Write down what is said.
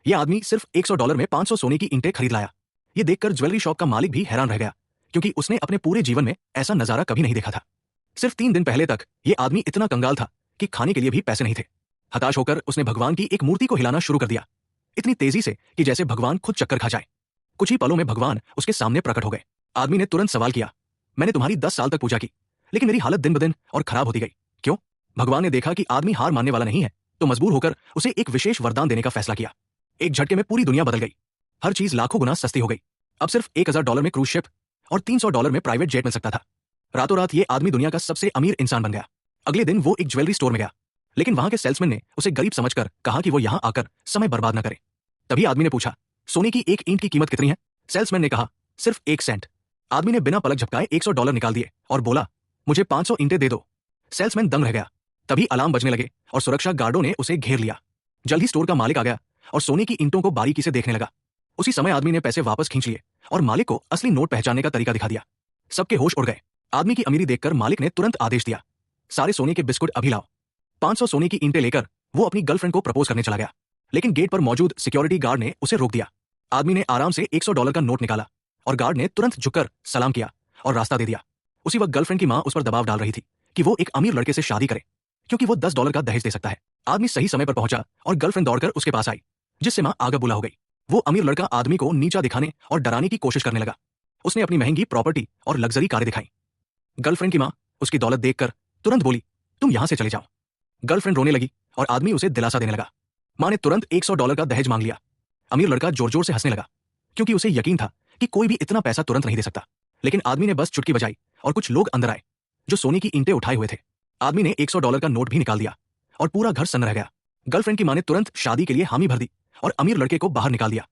यह आदमी सिर्फ $100 में 500 सोने की ईंटें खरीद लाया। ये देखकर ज्वेलरी शॉप का मालिक भी हैरान रह गया, क्योंकि उसने अपने पूरे जीवन में ऐसा नजारा कभी नहीं देखा था। सिर्फ 3 दिन पहले तक ये आदमी इतना कंगाल था कि खाने के लिए भी पैसे नहीं थे। हताश होकर उसने भगवान की एक मूर्ति को हिलाना शुरू कर दिया, इतनी तेजी से कि जैसे भगवान खुद चक्कर खा जाए। कुछ ही पलों में भगवान उसके सामने प्रकट हो गए। आदमी ने तुरंत सवाल किया, मैंने तुम्हारी 10 साल तक पूजा की, लेकिन मेरी हालत दिन ब दिन और खराब होती गई, क्यों? भगवान ने देखा कि आदमी हार मानने वाला नहीं है, तो मजबूर होकर उसे एक विशेष वरदान देने का फैसला किया। एक झटके में पूरी दुनिया बदल गई। हर चीज लाखों गुना सस्ती हो गई। अब सिर्फ $1000 में क्रूज शिप और $300 में प्राइवेट जेट मिल सकता था। रातों रात ये आदमी दुनिया का सबसे अमीर इंसान बन गया। अगले दिन वो एक ज्वेलरी स्टोर में गया, लेकिन वहां के सेल्समैन ने उसे गरीब समझकर कहा कि वो यहां आकर समय बर्बाद न करे। तभी आदमी ने पूछा, सोने की एक ईंट की कीमत कितनी है? सेल्समैन ने कहा, सिर्फ 1 सेंट। आदमी ने बिना पलक झपकाए $100 निकाल दिए और बोला, मुझे 500 ईंटें दे दो। सेल्समैन दंग रह गया। तभी अलार्म बजने लगे और सुरक्षा गार्डों ने उसे घेर लिया। जल्द ही स्टोर का मालिक आ गया और सोने की ईंटों को बारीकी से देखने लगा। उसी समय आदमी ने पैसे वापस खींच लिए और मालिक को असली नोट पहचानने का तरीका दिखा दिया। सबके होश उड़ गए। आदमी की अमीरी देखकर मालिक ने तुरंत आदेश दिया, सारे सोने के बिस्कुट अभी लाओ। 500 सोने की ईंटें लेकर वो अपनी गर्लफ्रेंड को प्रपोज करने चला गया, लेकिन गेट पर मौजूद सिक्योरिटी गार्ड ने उसे रोक दिया। आदमी ने आराम से $100 का नोट निकाला और गार्ड ने तुरंत झुककर सलाम किया और रास्ता दे दिया। उसी वक्त गर्लफ्रेंड की मां उस पर दबाव डाल रही थी कि वो एक अमीर लड़के से शादी करे, क्योंकि वो $10 का दहेज दे सकता है। आदमी सही समय पर पहुंचा और गर्लफ्रेंड दौड़कर उसके पास आई, जिससे मां आगा बुला हो गई। वो अमीर लड़का आदमी को नीचा दिखाने और डराने की कोशिश करने लगा। उसने अपनी महंगी प्रॉपर्टी और लग्जरी कारें दिखाई। गर्लफ्रेंड की मां उसकी दौलत देखकर तुरंत बोली, तुम यहां से चले जाओ। गर्लफ्रेंड रोने लगी और आदमी उसे दिलासा देने लगा। मां ने तुरंत $100 का दहेज मांग लिया। अमीर लड़का जोर जोर से हंसने लगा, क्योंकि उसे यकीन था कि कोई भी इतना पैसा तुरंत नहीं दे सकता। लेकिन आदमी ने बस चुटकी बजाई और कुछ लोग अंदर आए, जो सोने की ईंटें उठाए हुए थे। आदमी ने $100 का नोट भी निकाल दिया और पूरा घर सन्न रह गया। गर्लफ्रेंड की मां ने तुरंत शादी के लिए हामी भर दी और अमीर लड़के को बाहर निकाल दिया।